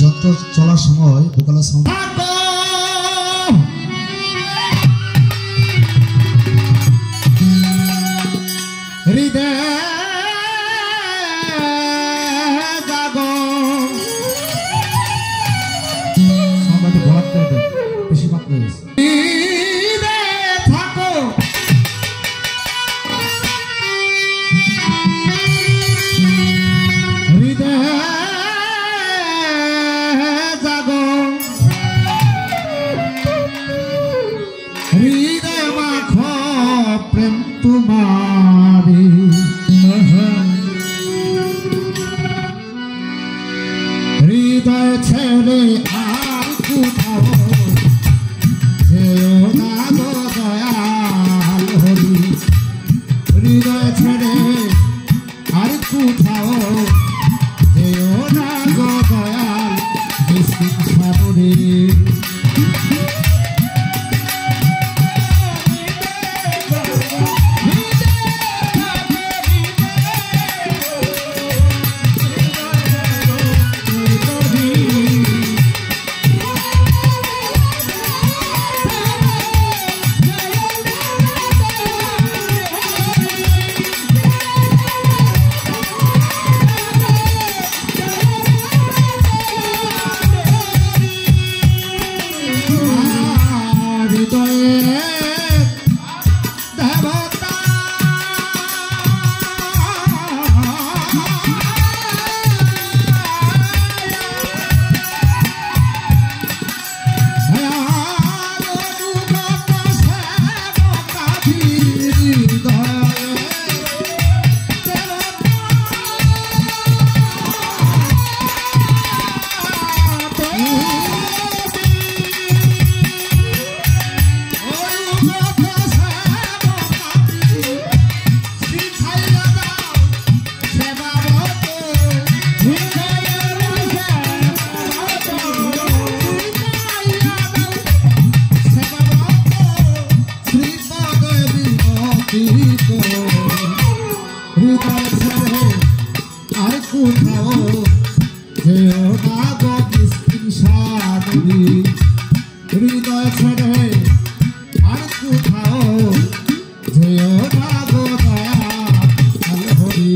যন্ত্র চলার সময় ভোকালের সাউন্ড বেশি মাত্রা হৃদয় মাখো প্রেম তোমারি হৃদয় ছেড়ে আর কোথাও যেও না গো দয়াল হরি হৃদয় ছেড়ে আর কোথাও যেও না গো দয়াল সাবরে হৃদয় ছেড়ে আর কোথাও যেও না গো দয়াল হরি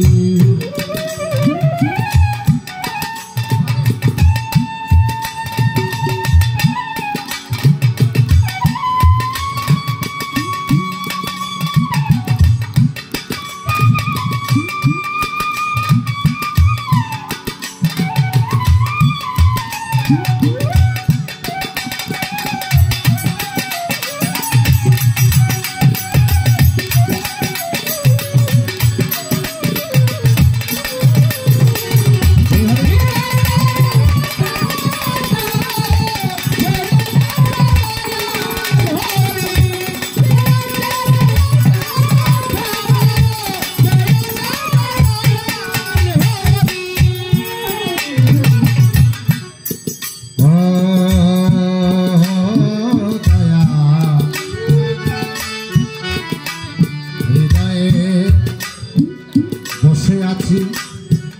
বসে আছি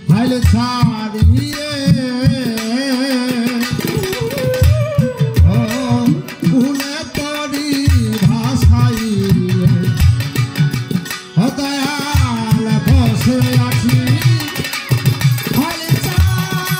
হাইলে ছাড়িয়ে ভুলে তরি ভাষাইয়ে দয়াল বসে আছি হাইলে ছাড়িয়ে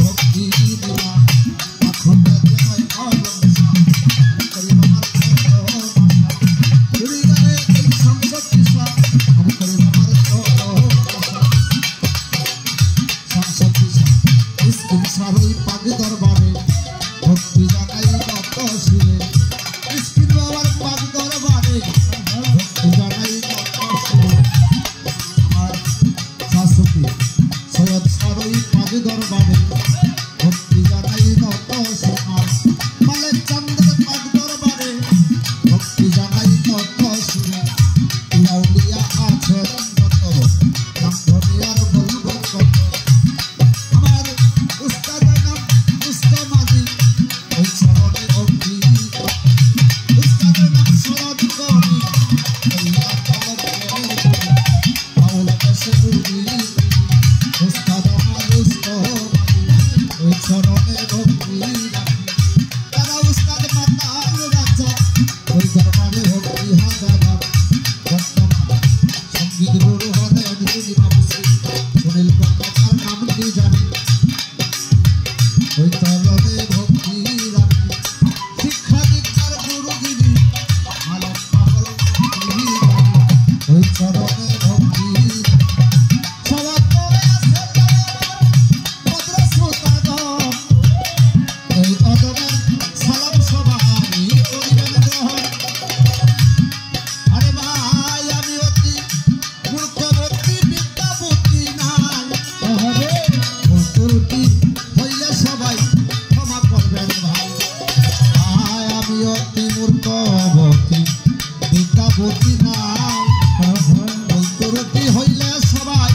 ভক্তি দিবা এখন দেখে হয় অলংসা করি আমার হৃদয়ে এই সংসদ দিশা আমি করি আমার সংসদ দিশা স্কিন সারই পাগ দরবারে ভক্তি জানাই নত শিরে স্কিন বাবার পাগ দরবারে ভক্তি জানাই নত শিরে আমার শাশুড়ি সৈয়দ সারই পাগ দরবারে ভক্তি জানাই নত শিরে মালেক চন্দ্রের পাগ দরবারে ভক্তি জানাই নত শিরে লাউলিয়া আছে কত নাম ধরে আর বলব কত আমার উস্তাদের নাম উস্তাদ মাঝি ওই চরণে ভক্তি উস্তাদের নাম শরৎ করি আল্লাহ কলম আউলা দেশে উড়ি উস্তাদ আমার উস্তাদ ওই চরণে ভক্তি তারা উস্তাদ মাতাল রাজা ওই দরবারে ভক্তি হাজার বর্তমান সঙ্গীত গুরু হলে দিদি বাবুসি সুনীল কর্মকার নাম কি জানি ওই চরণে ভক্তি রাখি শিক্ষা দীক্ষার গুরুগিরি মালক পাগল ভক্তি ওই চরণে ভক্তি সবার করে আছে ভদ্র শ্রোতাগণ এই অদমের সালাম সবাই করিবেন গ্রহণ আরে ভাই আমি অতি মূর্খবতী বিদ্যাবতী নাই ভুলত্রুটি হইলে সবাই ক্ষমা করবেন ভাই ভাই আমি অতি মূর্খবতী বিদ্যাবতী নাই ভুলত্রুটি হইলে সবাই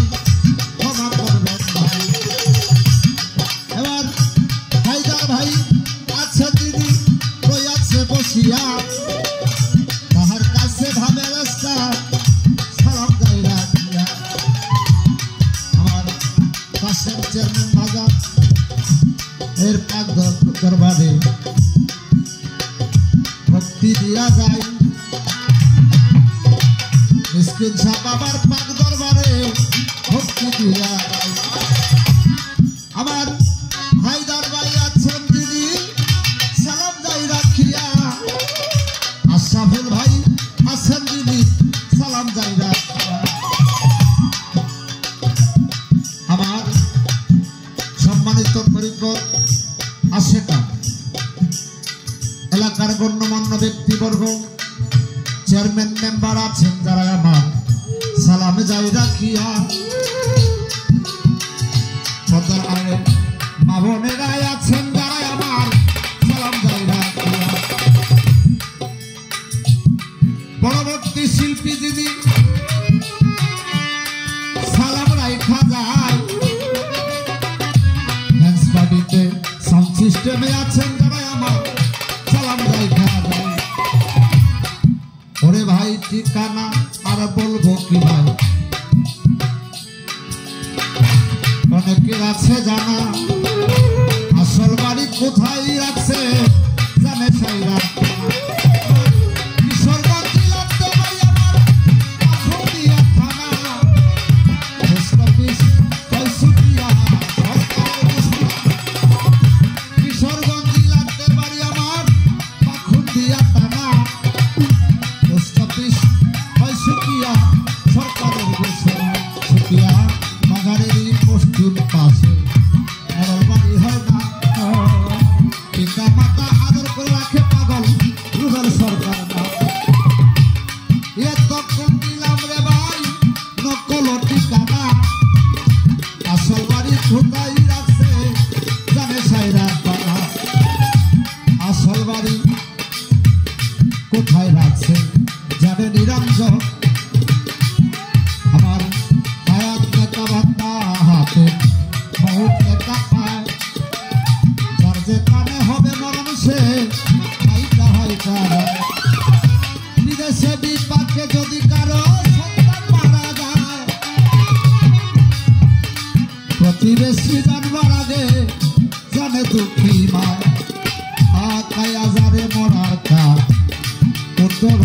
ক্ষমা করবেন ভাই এবার হায়দার ভাই আছে দিদি কই আছে বসিয়া তাহার কাছে ভাবে রাস্তা সালাম যাই রাখিয়া আমার কাছের চেয়ারম্যান বাজার এর পাক দরবারে ভক্তি দিয়া যায় মিসকিন শাহ বাবার পাক দরবারে ভক্তি দিয়া যায় আমার হায়দার ভাই আছেন দিদি সালাম যাই রাখিয়া আশরাফুল ভাই আছেন দিদি সালাম যাই রাখিয়া আমার সম্মানিত পরিবার আশেকা এলাকার গণ্যমান্য ব্যক্তিবর্গ চেয়ারম্যান মেম্বার আছেন যারা আমার সালাম যাই রাখিয়া পর্দার আড়ে মা বোনেরাই আছেন যারা আমার সালাম যাই রাখিয়া পরবর্তী শিল্পী দিদি সালাম রাইখা যায় ড্যান্স পার্টিতে সাউন্ড সিস্টেমে আছেন যারা আমার সালাম রাইখা যায় ওরে ভাই ঠিকানা আর বলবো কি ভাই অনেকের আছে জানা আসল বাড়ি কোথায় রাখছে জানে সাইরা কিশোরগঞ্জ জেলার দেবাই আমার আশুলিয়া থানা পোস্ট অফিস কলসুটিয়া সরকারের কিশোরগঞ্জ জেলার দেবাই আমার পাখুন্দিয়া থানা পোস্ট অফিস কলসুটিয়া সরকারের সুটিয়া বাজারের পশ্চিম পাশে বাড়ি হয় না পিতা মাতা আদর করে রাখে পাগল রুবেল সরকার না এতক্ষণ দিলাম রে ভাই নকল ঠিকানা আসল বাড়ি কোথায় রাখছে জানে সাইরা পাড়া আসল বাড়ি কোথায় রাখছে জানে নিরঞ্জন আমার হায়াত নেতা ভাতা হাতে বহুত নেতা পায় যার যেখানে হবে মরণ সে হাইটা হাইটা বিদেশে বিপাকে যদি কারো সন্তান মারা যায় প্রতিবেশী দান মারা গে জানে দুঃখী মায় আকায় আজারে মরার কা উত্তর